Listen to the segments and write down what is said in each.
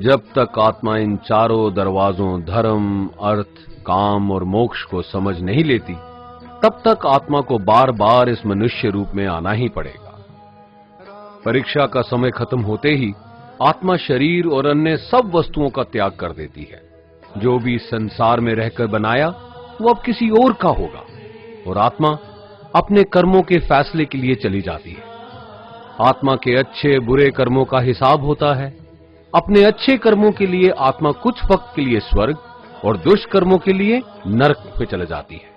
जब तक आत्मा इन चारों दरवाजों धर्म, अर्थ, काम और मोक्ष को समझ नहीं लेती, तब तक आत्मा को बार बार इस मनुष्य रूप में आना ही पड़ेगा। परीक्षा का समय खत्म होते ही आत्मा शरीर और अन्य सब वस्तुओं का त्याग कर देती है। जो भी संसार में रहकर बनाया वो अब किसी और का होगा और आत्मा अपने कर्मों के फैसले के लिए चली जाती है। आत्मा के अच्छे बुरे कर्मों का हिसाब होता है। अपने अच्छे कर्मों के लिए आत्मा कुछ वक्त के लिए स्वर्ग और दुष्कर्मों के लिए नरक में चले जाती है।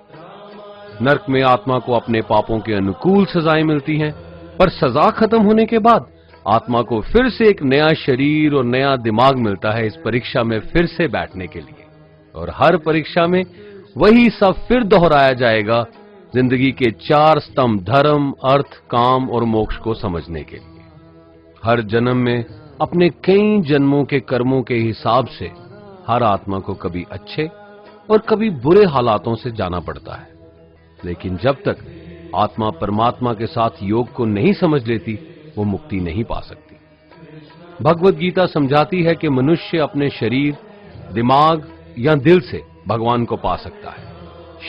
नरक में आत्मा को अपने पापों के अनुकूल सजाएं मिलती हैं, पर सजा खत्म होने के बाद आत्मा को फिर से एक नया शरीर और नया दिमाग मिलता है इस परीक्षा में फिर से बैठने के लिए। और हर परीक्षा में वही सब फिर दोहराया जाएगा, जिंदगी के 4 स्तंभ धर्म, अर्थ, काम और मोक्ष को समझने के लिए। हर जन्म में अपने कई जन्मों के कर्मों के हिसाब से हर आत्मा को कभी अच्छे और कभी बुरे हालातों से जाना पड़ता है। लेकिन जब तक आत्मा परमात्मा के साथ योग को नहीं समझ लेती, वो मुक्ति नहीं पा सकती। भगवत गीता समझाती है कि मनुष्य अपने शरीर, दिमाग या दिल से भगवान को पा सकता है।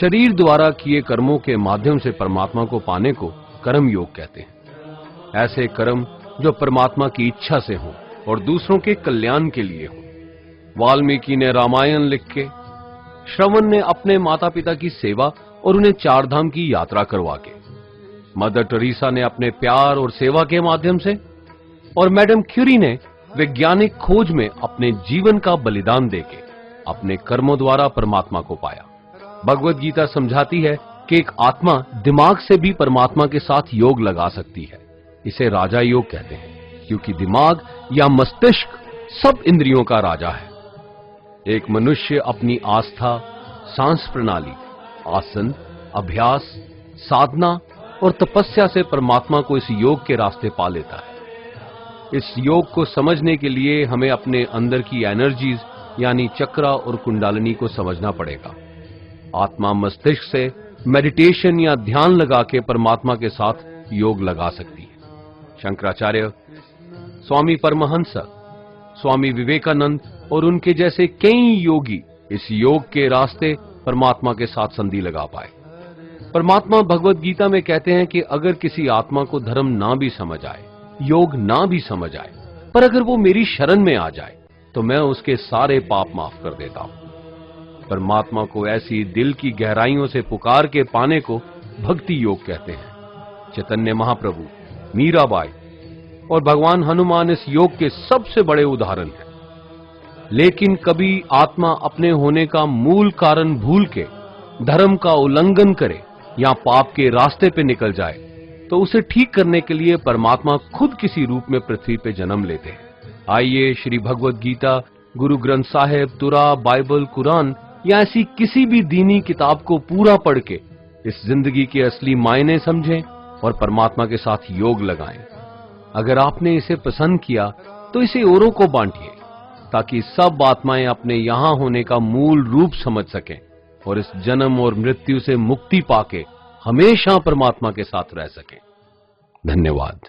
शरीर द्वारा किए कर्मों के माध्यम से परमात्मा को पाने को कर्म योग कहते हैं। ऐसे कर्म जो परमात्मा की इच्छा से हों और दूसरों के कल्याण के लिए हों। वाल्मीकि ने रामायण लिख के, श्रवण ने अपने माता पिता की सेवा और उन्हें 4 धाम की यात्रा करवा के, मदर टेरेसा ने अपने प्यार और सेवा के माध्यम से, और मैडम क्यूरी ने वैज्ञानिक खोज में अपने जीवन का बलिदान देके अपने कर्मों द्वारा परमात्मा को पाया। भगवत गीता समझाती है कि एक आत्मा दिमाग से भी परमात्मा के साथ योग लगा सकती है। इसे राजा योग कहते हैं, क्योंकि दिमाग या मस्तिष्क सब इंद्रियों का राजा है। एक मनुष्य अपनी आस्था, सांस प्रणाली, आसन, अभ्यास, साधना और तपस्या से परमात्मा को इस योग के रास्ते पा लेता है। इस योग को समझने के लिए हमें अपने अंदर की एनर्जीज यानी चक्रा और कुंडलिनी को समझना पड़ेगा। आत्मा मस्तिष्क से मेडिटेशन या ध्यान लगा के परमात्मा के साथ योग लगा सकती है। शंकराचार्य, स्वामी परमहंस, स्वामी विवेकानंद और उनके जैसे कई योगी इस योग के रास्ते परमात्मा के साथ संधि लगा पाए। परमात्मा भगवत गीता में कहते हैं कि अगर किसी आत्मा को धर्म ना भी समझ आए, योग ना भी समझ आए, पर अगर वो मेरी शरण में आ जाए तो मैं उसके सारे पाप माफ कर देता हूं। परमात्मा को ऐसी दिल की गहराइयों से पुकार के पाने को भक्ति योग कहते हैं। चैतन्य महाप्रभु, मीराबाई और भगवान हनुमान इस योग के सबसे बड़े उदाहरण हैं। लेकिन कभी आत्मा अपने होने का मूल कारण भूल के धर्म का उल्लंघन करे या पाप के रास्ते पे निकल जाए, तो उसे ठीक करने के लिए परमात्मा खुद किसी रूप में पृथ्वी पे जन्म लेते हैं। आइए श्री भगवत गीता, गुरु ग्रंथ साहिब, तुरा, बाइबल, कुरान या ऐसी किसी भी दीनी किताब को पूरा पढ़ के इस जिंदगी के असली मायने समझें और परमात्मा के साथ योग लगाएं। अगर आपने इसे पसंद किया तो इसे औरों को बांटिए, ताकि सब आत्माएं अपने यहां होने का मूल रूप समझ सकें और इस जन्म और मृत्यु से मुक्ति पाके हमेशा परमात्मा के साथ रह सकें। धन्यवाद।